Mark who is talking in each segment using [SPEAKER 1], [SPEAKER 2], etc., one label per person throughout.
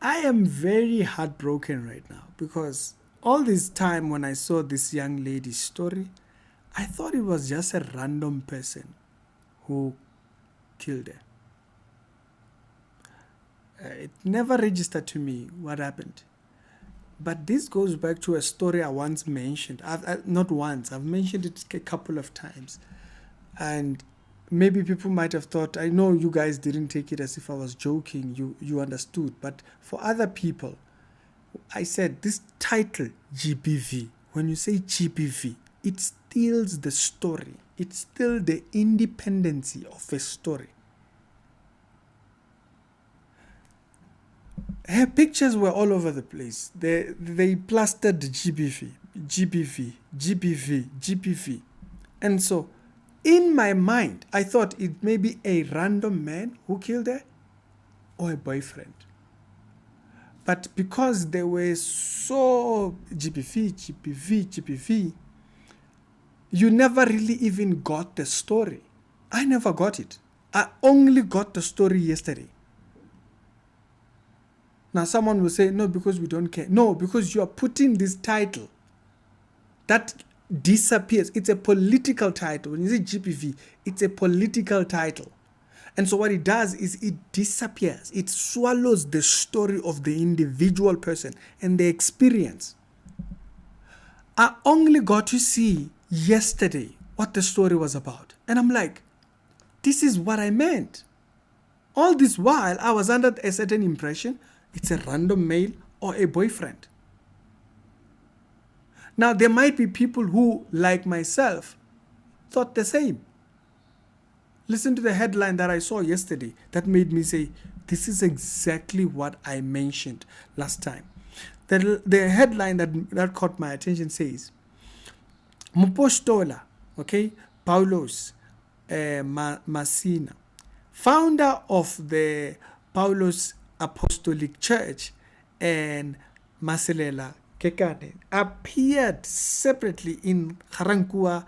[SPEAKER 1] I am very heartbroken right now because all this time when I saw this young lady's story, I thought it was just a random person who killed her. It never registered to me what happened. But this goes back to a story I once mentioned. Not once, I've mentioned it a couple of times. And maybe people might have thought, I know you guys didn't take it as if I was joking, you understood. But for other people, I said this title, GBV, when you say GBV, it steals the story. It's still the independency of a story. Her pictures were all over the place. They plastered GBV, GBV, GBV, GBV. And so, in my mind, I thought it may be a random man who killed her or a boyfriend. But because they were so GBV, GBV, GBV, you never really even got the story. I never got it. I only got the story yesterday. Now someone will say, no, because we don't care. No, because you are putting this title that disappears. It's a political title. When you say GBV, it's a political title. And so what it does is it disappears. It swallows the story of the individual person and the experience. I only got to see yesterday what the story was about. And I'm like, this is what I meant. All this while, I was under a certain impression it's a random male or a boyfriend. Now, there might be people who, like myself, thought the same. Listen to the headline that I saw yesterday that made me say, this is exactly what I mentioned last time. The headline that caught my attention says, Mupostola, okay, Paulos Masina, founder of the Paulos Apostolic Church and Maselela Kekane, appeared separately in Garankuwa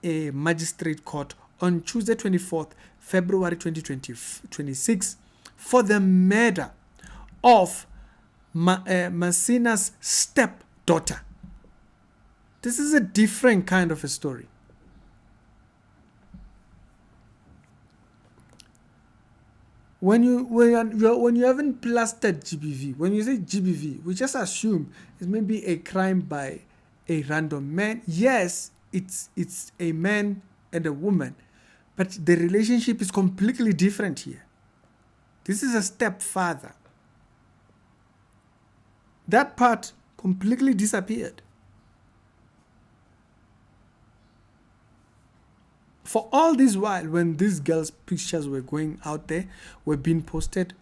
[SPEAKER 1] Magistrate Court on Tuesday 24th February 2026 for the murder of Masina's stepdaughter. This is a different kind of a story. When you haven't plastered GBV, when you say GBV, we just assume it may be a crime by a random man. Yes, it's a man and a woman, but the relationship is completely different here. This is a stepfather. That part completely disappeared. For all this while, when these girls' pictures were going out there, were being posted,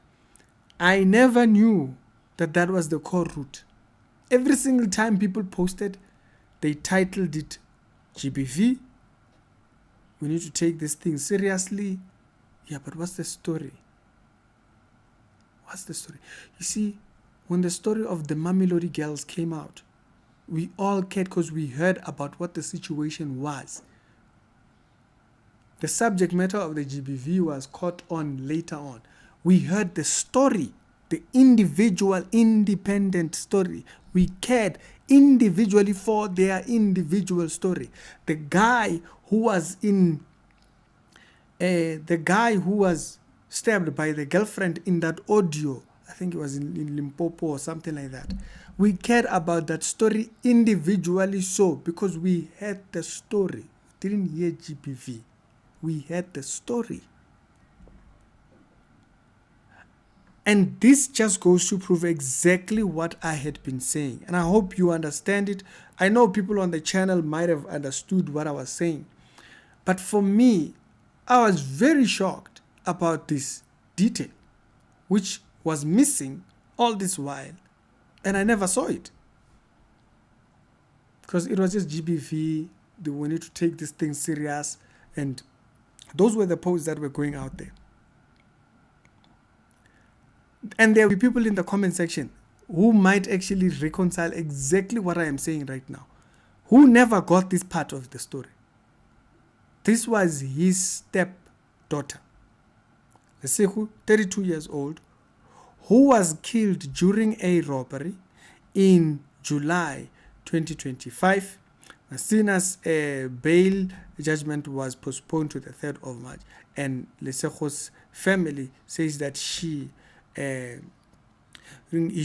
[SPEAKER 1] I never knew that that was the core root. Every single time people posted, they titled it GBV. We need to take this thing seriously. Yeah, but what's the story? What's the story? You see, when the story of the Mamelodi girls came out, we all cared because we heard about what the situation was. The subject matter of the GBV was caught on later on. We heard the story, the individual, independent story. We cared individually for their individual story. The guy who was stabbed by the girlfriend in that audio, I think it was in Limpopo or something like that. We cared about that story individually so because we heard the story. We didn't hear GBV. We heard the story. And this just goes to prove exactly what I had been saying. And I hope you understand it. I know people on the channel might have understood what I was saying. But for me, I was very shocked about this detail, which was missing all this while. And I never saw it. Because it was just GBV. We need to take this thing serious. And those were the posts that were going out there. And there will be people in the comment section who might actually reconcile exactly what I am saying right now, who never got this part of the story. This was his stepdaughter, Lesehu, 32 years old, who was killed during a robbery in July 2025. Masina's bail judgment was postponed to the 3rd of March, and Lesego's family says that he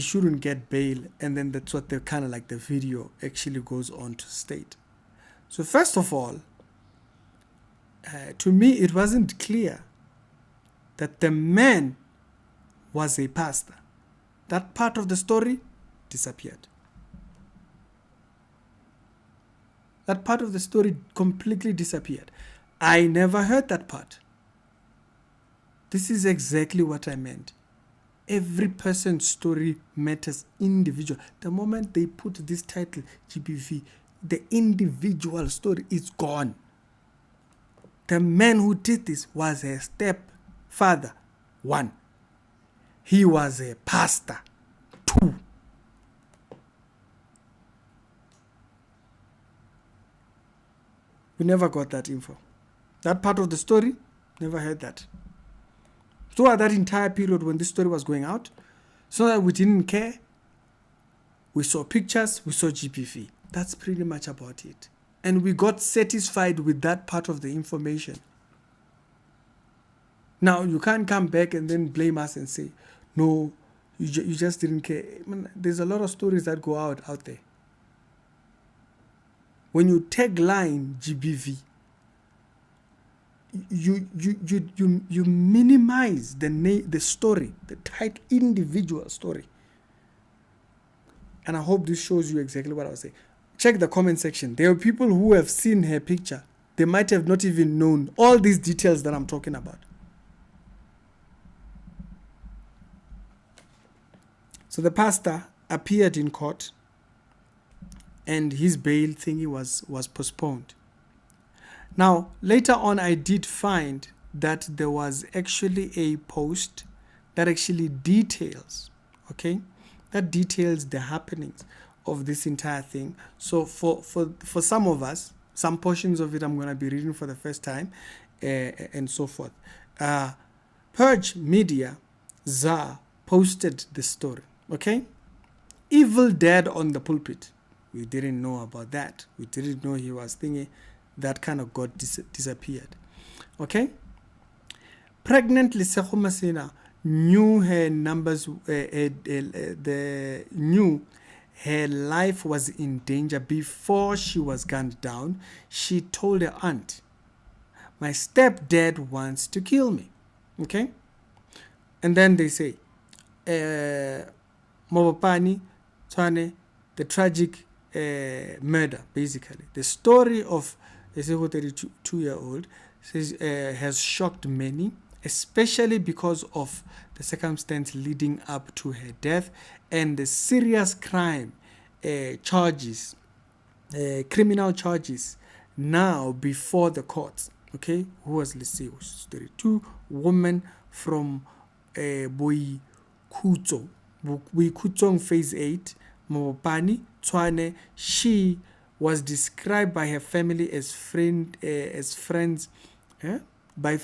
[SPEAKER 1] shouldn't get bail, and then that's what the kind of like the video actually goes on to state. So first of all, to me it wasn't clear that the man was a pastor. That part of the story disappeared. That part of the story completely disappeared. I never heard that part. This is exactly what I meant. Every person's story matters individual. The moment they put this title, GBV, the individual story is gone. The man who did this was a stepfather, 1. He was a pastor, 2. We never got that info. That part of the story, never heard that. Throughout that entire period when this story was going out, so that we didn't care, we saw pictures, we saw GBV. That's pretty much about it. And we got satisfied with that part of the information. Now, you can't come back and then blame us and say, no, you just didn't care. I mean, there's a lot of stories that go out there. When you tagline GBV, you minimize the story, the tight individual story. And I hope this shows you exactly what I was saying. Check the comment section. There are people who have seen her picture. They might have not even known all these details that I'm talking about. So the pastor appeared in court, and his bail thingy was postponed. Now, later on, I did find that there was actually a post that actually details, okay, that details the happenings of this entire thing. So for some of us, some portions of it I'm going to be reading for the first time, and so forth. Purge Media, ZA, posted the story, okay? Evil Dad on the pulpit. We didn't know about that. We didn't know he was thinking that kind of got disappeared. Okay? Pregnant Lesego Masina knew her numbers, knew her life was in danger before she was gunned down. She told her aunt, my stepdad wants to kill me. Okay? And then they say, Mobopani, Twane, the tragic murder, basically. The story of a 32-year-old has shocked many, especially because of the circumstance leading up to her death and the serious crime charges, criminal charges now before the courts. Okay, who was Lesego? She's 32, woman from Boikutsong phase 8, Mopani, Tshwane. She was described by her family as friends, by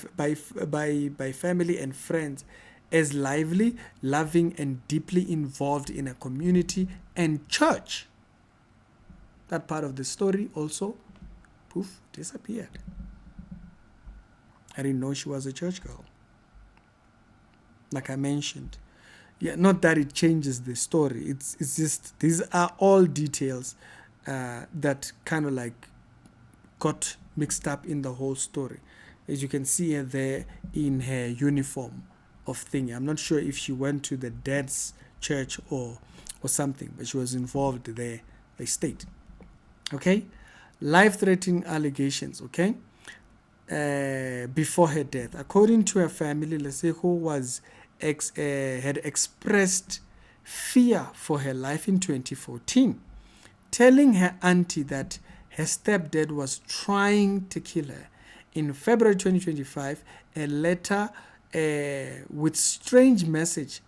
[SPEAKER 1] family and friends, as lively, loving, and deeply involved in a community and church. That part of the story also, poof, disappeared. I didn't know she was a church girl. Like I mentioned. Yeah, not that it changes the story. It's just, these are all details that kind of like got mixed up in the whole story. As you can see her there in her uniform of thingy. I'm not sure if she went to the dad's church or something, but she was involved there, they state. Okay? Life-threatening allegations, okay? Before her death. According to her family, Lesego was had expressed fear for her life in 2014, telling her auntie that her stepdad was trying to kill her. In February 2025, a letter with strange message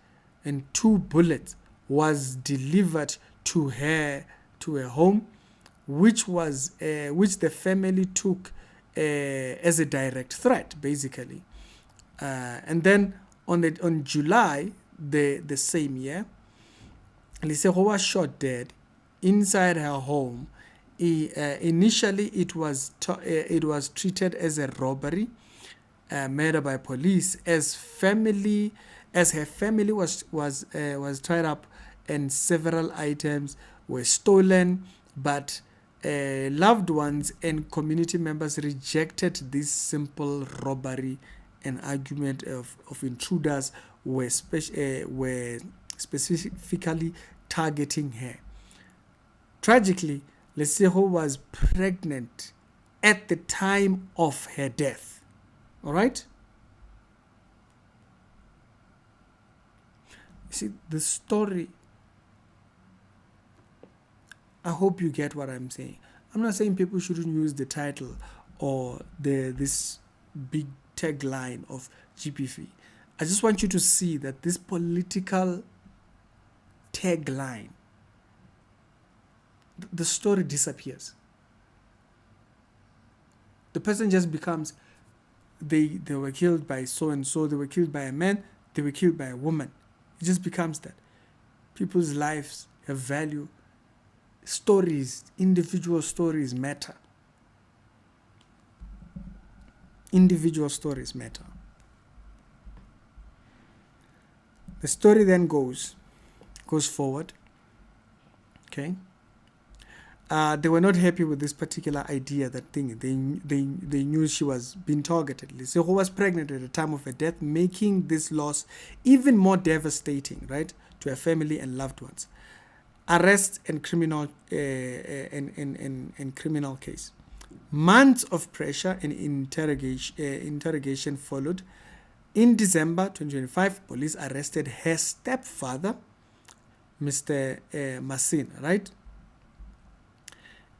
[SPEAKER 1] and 2 bullets was delivered to her home, which the family took as a direct threat, basically. And then on July the same year. Lesego was shot dead inside her home. Initially, it was treated as a robbery, murder by police, as her family was tied up, and several items were stolen. But loved ones and community members rejected this simple robbery, and argument of intruders were specifically targeting her. Tragically, Lesego was pregnant at the time of her death. All right? You see, the story, I hope you get what I'm saying. I'm not saying people shouldn't use the title or this big tagline of GBV. I just want you to see that this political tagline, the story disappears. The person just becomes, they were killed by so and so, they were killed by a man, they were killed by a woman. It just becomes that. People's lives have value. Stories, individual stories matter. Individual stories matter. The story then goes forward. Okay. They were not happy with this particular idea, that thing. They knew she was being targeted. Lesego was pregnant at the time of her death, making this loss even more devastating, right, to her family and loved ones. Arrest and criminal criminal case. Months of pressure and interrogation followed. In December 2025, police arrested her stepfather, Mr. Masin, right?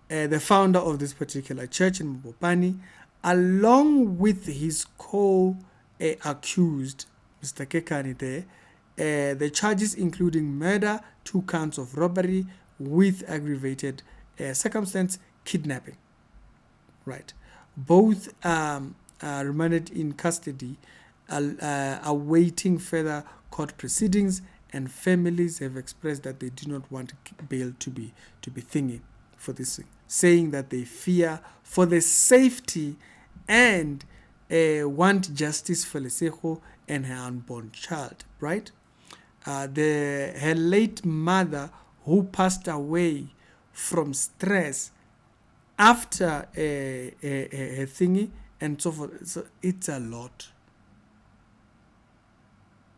[SPEAKER 1] The founder of this particular church in Mopani, along with his co-accused, Mr. Kekani there. The charges including murder, 2 counts of robbery with aggravated circumstance, kidnapping. Right. Both are remanded in custody, awaiting further court proceedings, and families have expressed that they do not want bail to be thingy for this thing, saying that they fear for the safety and want justice for Lesego and her unborn child, right? Her late mother, who passed away from stress after a thingy and so forth. So it's a lot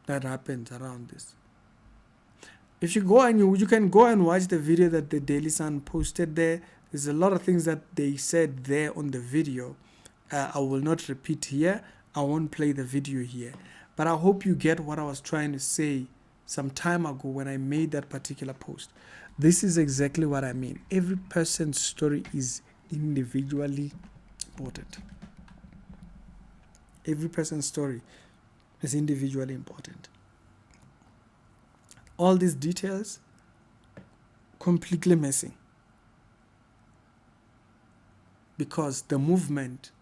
[SPEAKER 1] that happens around this. If you go and you can go and watch the video that the Daily Sun posted there. There's a lot of things that they said there on the video. I will not repeat here. I won't play the video here. But I hope you get what I was trying to say some time ago when I made that particular post. This is exactly what I mean. Every person's story is individually important. Every person's story is individually important. All these details completely missing, because the movement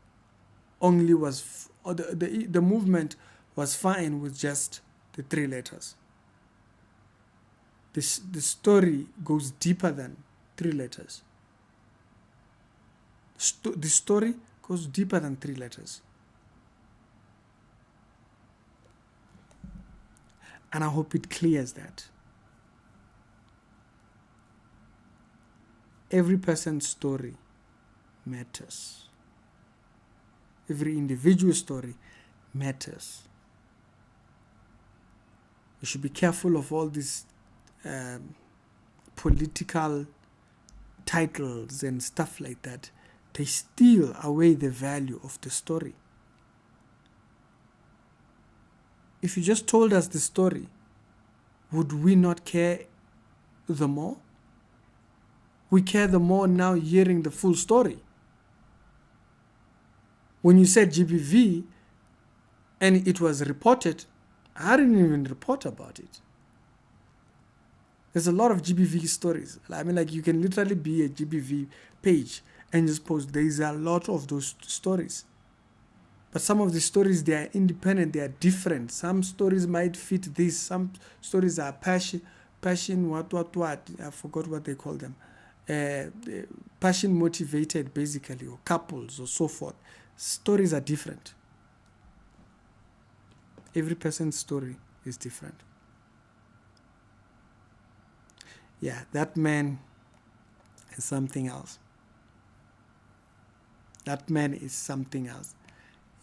[SPEAKER 1] only was the movement was fine with just the 3 letters. The story goes deeper than 3 letters. The story goes deeper than 3 letters. And I hope it clears that. Every person's story matters. Every individual story matters. We should be careful of all these political titles and stuff like that. They steal away the value of the story. If you just told us the story, would we not care the more? We care the more now hearing the full story. When you said GBV and it was reported, I didn't even report about it. There's a lot of GBV stories. I mean, like, you can literally be a GBV page and just post. There's a lot of those stories. But some of the stories, they are independent, they are different. Some stories might fit this. Some stories are passion, what, I forgot what they call them. Passion motivated, basically, or couples, or so forth. Stories are different. Every person's story is different. Yeah, that man is something else. That man is something else.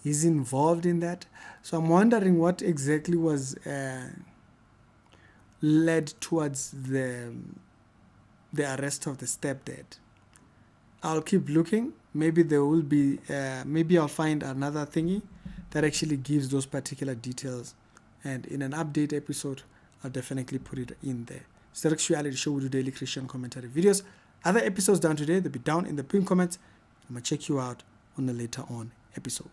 [SPEAKER 1] He's involved in that. So I'm wondering what exactly was led towards the arrest of the stepdad. I'll keep looking. Maybe there will be, maybe I'll find another thingy that actually gives those particular details. And in an update episode, I'll definitely put it in there. It's the Rex Reality Show. We do daily Christian commentary videos. Other episodes down today, they'll be down in the pinned comments. I'm going to check you out on a later on episode.